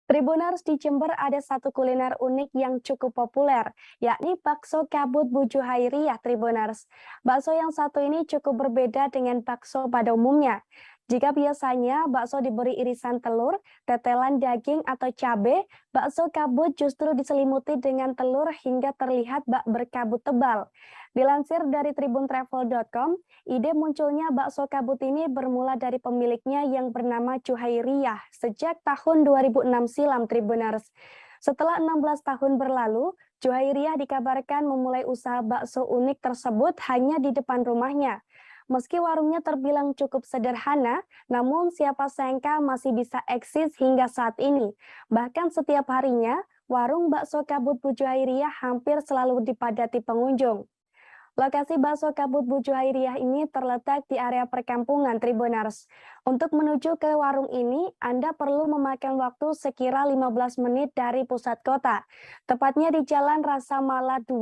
Tribuners di Jember ada satu kuliner unik yang cukup populer, yakni bakso kabut Bu Juhairiyah Tribuners. Bakso yang satu ini cukup berbeda dengan bakso pada umumnya. Jika biasanya bakso diberi irisan telur, tetelan daging atau cabai, bakso kabut justru diselimuti dengan telur hingga terlihat bak berkabut tebal. Dilansir dari tribuntravel.com, ide munculnya bakso kabut ini bermula dari pemiliknya yang bernama Juhairiyah sejak tahun 2006 silam Tribuners. Setelah 16 tahun berlalu, Juhairiyah dikabarkan memulai usaha bakso unik tersebut hanya di depan rumahnya. Meski warungnya terbilang cukup sederhana, namun siapa sangka masih bisa eksis hingga saat ini. Bahkan setiap harinya, warung bakso kabut Bu Juhairiyah hampir selalu dipadati pengunjung. Lokasi bakso kabut Bu Juhairiyah ini terletak di area perkampungan Tribuners. Untuk menuju ke warung ini, Anda perlu memakan waktu sekira 15 menit dari pusat kota. Tepatnya di Jalan Rasa Mala 2,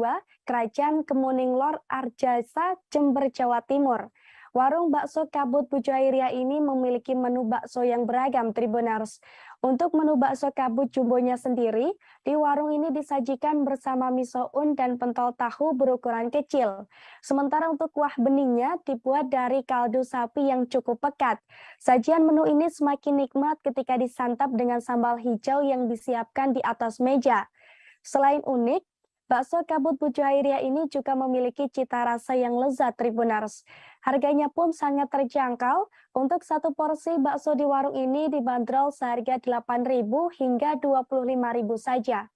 Kerajaan Kemuning Lor, Arjasa, Jember, Jawa Timur. Warung bakso kabut Bu Juhairiyah ini memiliki menu bakso yang beragam Tribuners. Untuk menu bakso kabut jumbonya sendiri, di warung ini disajikan bersama miso un dan pentol tahu berukuran kecil. Sementara untuk kuah beningnya dibuat dari kaldu sapi yang cukup pekat. Sajian menu ini semakin nikmat ketika disantap dengan sambal hijau yang disiapkan di atas meja. Selain unik, bakso kabut Bu Juhairiyah ini juga memiliki cita rasa yang lezat Tribuners. Harganya pun sangat terjangkau. Untuk satu porsi bakso di warung ini dibanderol seharga 8.000 hingga 25.000 saja.